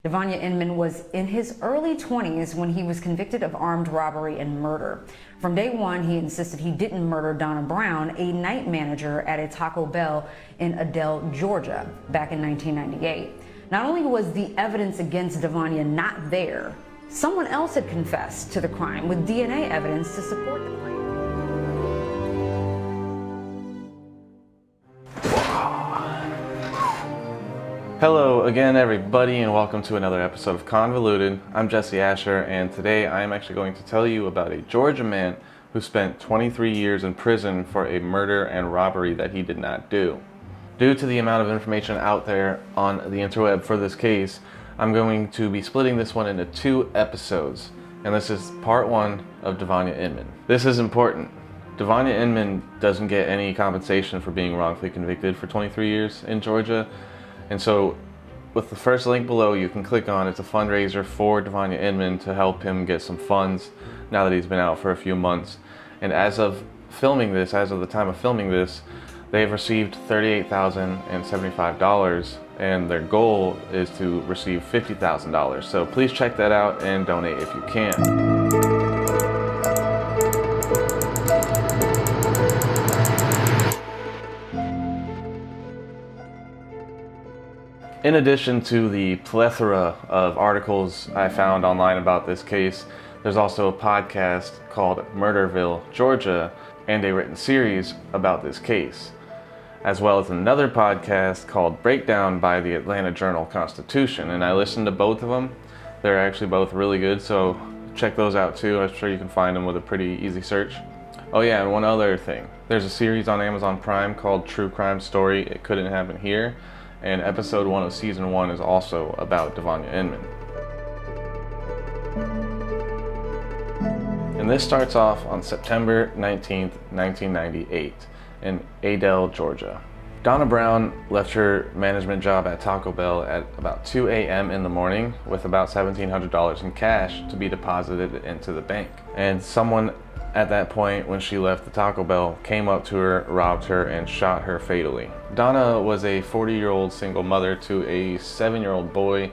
Devonia Inman was in his early 20s when he was convicted of armed robbery and murder. From day one, he insisted he didn't murder Donna Brown, a night manager at a Taco Bell in Adel, Georgia, back in 1998. Not only was the evidence against Devonia not there, someone else had confessed to the crime with DNA evidence to support the claim. Hello again, everybody, and welcome to another episode of Convoluted. I'm Jesse Asher, and today I am actually going to tell you about a Georgia man who spent 23 years in prison for a murder and robbery that he did not do. Due to the amount of information out there on the interweb for this case, I'm going to be splitting this one into 2 episodes, and this is part 1 of Devonia Inman. This is important. Devonia Inman doesn't get any compensation for being wrongfully convicted for 23 years in Georgia. And so with the first link below you can click on, it's a fundraiser for Devonia Inman to help him get some funds now that he's been out for a few months. And as of the time of filming this, they've received $38,075, and their goal is to receive $50,000. So please check that out and donate if you can. In addition to the plethora of articles I found online about this case, there's also a podcast called Murderville, Georgia, and a written series about this case, as well as another podcast called Breakdown by the Atlanta Journal-Constitution, and I listened to both of them. They're actually both really good, so check those out too. I'm sure you can find them with a pretty easy search. Oh yeah, and one other thing. There's a series on Amazon Prime called True Crime Story, It Couldn't Happen Here, and episode 1 of season 1 is also about Devonia Inman. And this starts off on September 19th, 1998 in Adel, Georgia. Donna Brown left her management job at Taco Bell at about 2 a.m. in the morning with about $1,700 in cash to be deposited into the bank. And someone at that point, when she left the Taco Bell, came up to her, robbed her, and shot her fatally. Donna was a 40-year-old single mother to a 7-year-old boy,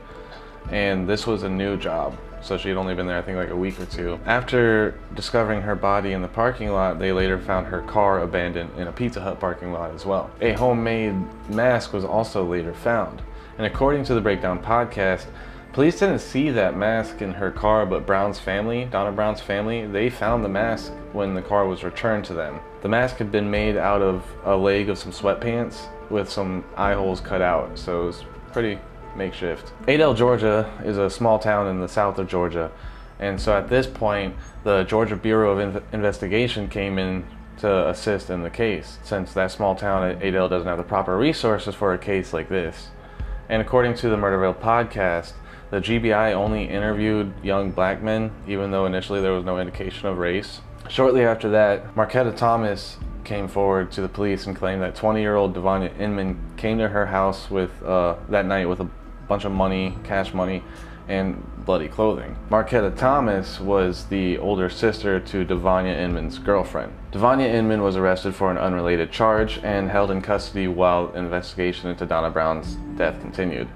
and this was a new job, so she had only been there I think like a week or 2. After discovering her body in the parking lot, they later found her car abandoned in a Pizza Hut parking lot as well. A homemade mask was also later found, and according to the Breakdown podcast, police didn't see that mask in her car, but Brown's family, Donna Brown's family, they found the mask when the car was returned to them. The mask had been made out of a leg of some sweatpants with some eye holes cut out, so it was pretty makeshift. Adel, Georgia is a small town in the south of Georgia, and so at this point, the Georgia Bureau of Investigation came in to assist in the case, since that small town at Adel doesn't have the proper resources for a case like this. And according to the Murderville podcast, the GBI only interviewed young black men, even though initially there was no indication of race. Shortly after that, Marquetta Thomas came forward to the police and claimed that 20-year-old Devonia Inman came to her house with that night with a bunch of money, cash money, and bloody clothing. Marquetta Thomas was the older sister to Devonia Inman's girlfriend. Devonia Inman was arrested for an unrelated charge and held in custody while investigation into Donna Brown's death continued.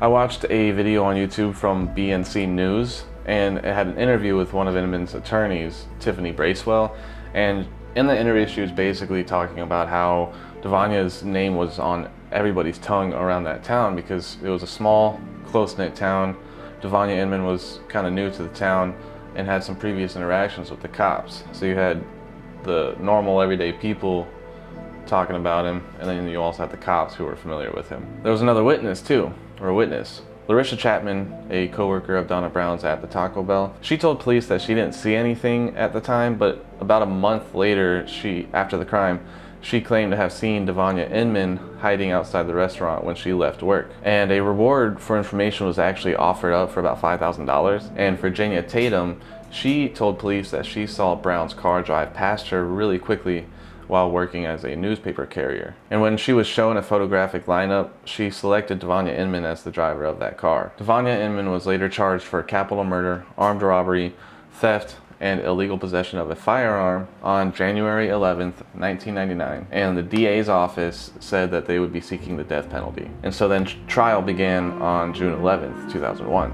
I watched a video on YouTube from BNC News, and it had an interview with one of Inman's attorneys, Tiffany Bracewell, and in the interview she was basically talking about how Devonia's name was on everybody's tongue around that town because it was a small, close-knit town. Devonia Inman was kind of new to the town and had some previous interactions with the cops. So you had the normal, everyday people talking about him, and then you also had the cops who were familiar with him. There was another witness too, Larissa Chapman, a co-worker of Donna Brown's at the Taco Bell. She told police that she didn't see anything at the time, but about a month later, after the crime, she claimed to have seen Devonia Inman hiding outside the restaurant when she left work. And a reward for information was actually offered up for about $5,000. And Virginia Tatum, she told police that she saw Brown's car drive past her really quickly while working as a newspaper carrier. And when she was shown a photographic lineup, she selected Devonia Inman as the driver of that car. Devonia Inman was later charged for capital murder, armed robbery, theft, and illegal possession of a firearm on January 11th, 1999. And the DA's office said that they would be seeking the death penalty. And so then trial began on June 11th, 2001.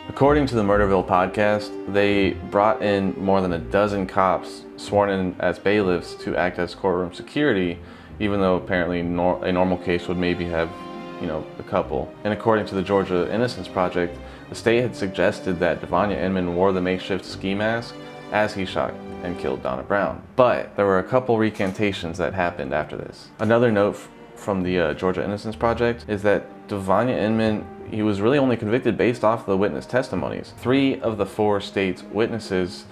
According to the Murderville podcast, they brought in more than a dozen cops sworn in as bailiffs to act as courtroom security, even though apparently a normal case would maybe have, a couple. And according to the Georgia Innocence Project, the state had suggested that Devonia Inman wore the makeshift ski mask as he shot and killed Donna Brown. But there were a couple recantations that happened after this. Another note from the Georgia Innocence Project is that Devonia Inman, he was really only convicted based off the witness testimonies. 3 of the 4 state's witnesses,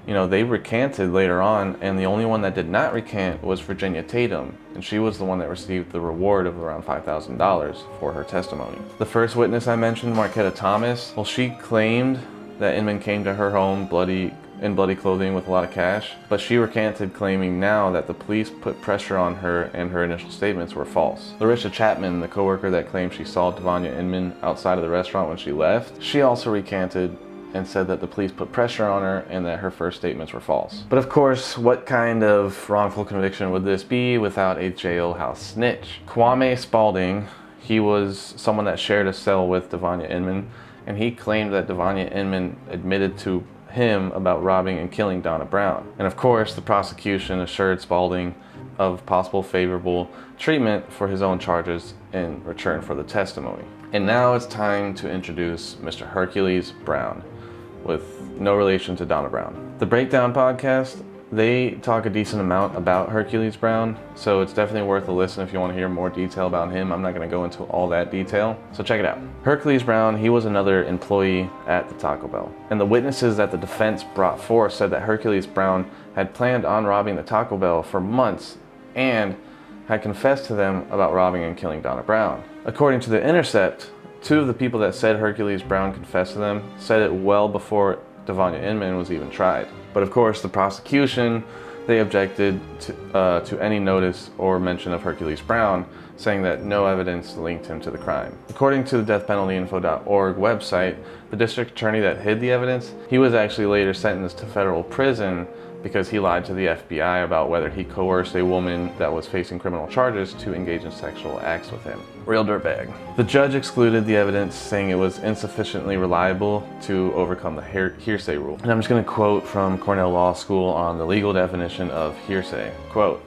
they recanted later on, and the only one that did not recant was Virginia Tatum, and she was the one that received the reward of around $5,000 for her testimony. The first witness I mentioned, Marquetta Thomas, well, she claimed that Inman came to her home in bloody clothing with a lot of cash, but she recanted, claiming now that the police put pressure on her and her initial statements were false. Larissa Chapman, the coworker that claimed she saw Devonia Inman outside of the restaurant when she left, she also recanted and said that the police put pressure on her and that her first statements were false. But of course, what kind of wrongful conviction would this be without a jailhouse snitch? Kwame Spalding, he was someone that shared a cell with Devonia Inman, and he claimed that Devonia Inman admitted to him about robbing and killing Donna Brown. And of course, the prosecution assured Spalding of possible favorable treatment for his own charges in return for the testimony. And now it's time to introduce Mr. Hercules Brown, with no relation to Donna Brown. The Breakdown podcast, they talk a decent amount about Hercules Brown, so it's definitely worth a listen if you want to hear more detail about him. I'm not going to go into all that detail, so check it out. Hercules Brown, he was another employee at the Taco Bell, and the witnesses that the defense brought forth said that Hercules Brown had planned on robbing the Taco Bell for months and had confessed to them about robbing and killing Donna Brown. According to the Intercept, 2 of the people that said Hercules Brown confessed to them said it well before Devonia Inman was even tried. But of course, the prosecution, they objected to any notice or mention of Hercules Brown, saying that no evidence linked him to the crime. According to the deathpenaltyinfo.org website, the district attorney that hid the evidence, he was actually later sentenced to federal prison because he lied to the FBI about whether he coerced a woman that was facing criminal charges to engage in sexual acts with him. Real dirtbag. The judge excluded the evidence, saying it was insufficiently reliable to overcome the hearsay rule. And I'm just going to quote from Cornell Law School on the legal definition of hearsay. Quote,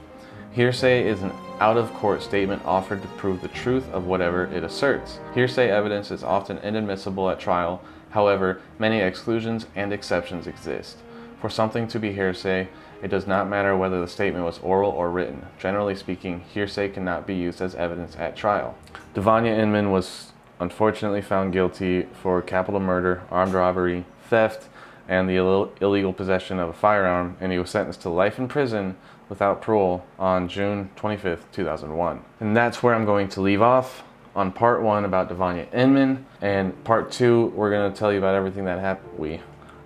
"Hearsay is an out-of-court statement offered to prove the truth of whatever it asserts. Hearsay evidence is often inadmissible at trial. However, many exclusions and exceptions exist. For something to be hearsay, it does not matter whether the statement was oral or written. Generally speaking, hearsay cannot be used as evidence at trial." Devonia Inman was unfortunately found guilty for capital murder, armed robbery, theft, and the illegal possession of a firearm, and he was sentenced to life in prison without parole on June 25th, 2001. And that's where I'm going to leave off on part 1 about Devonia Inman, and part 2, we're going to tell you about everything that happened.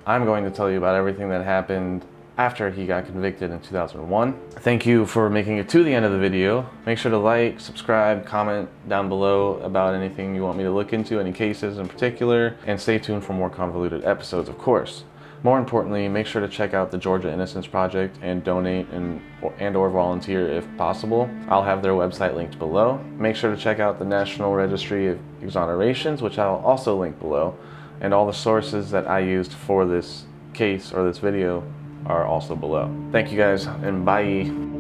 I'm going to tell you about everything that happened after he got convicted in 2001. Thank you for making it to the end of the video. Make sure to like, subscribe, comment down below about anything you want me to look into, any cases in particular, and stay tuned for more Convoluted episodes, of course. More importantly, make sure to check out the Georgia Innocence Project and donate and or volunteer if possible. I'll have their website linked below. Make sure to check out the National Registry of Exonerations, which I'll also link below. And all the sources that I used for this case or this video are also below. Thank you guys, and bye.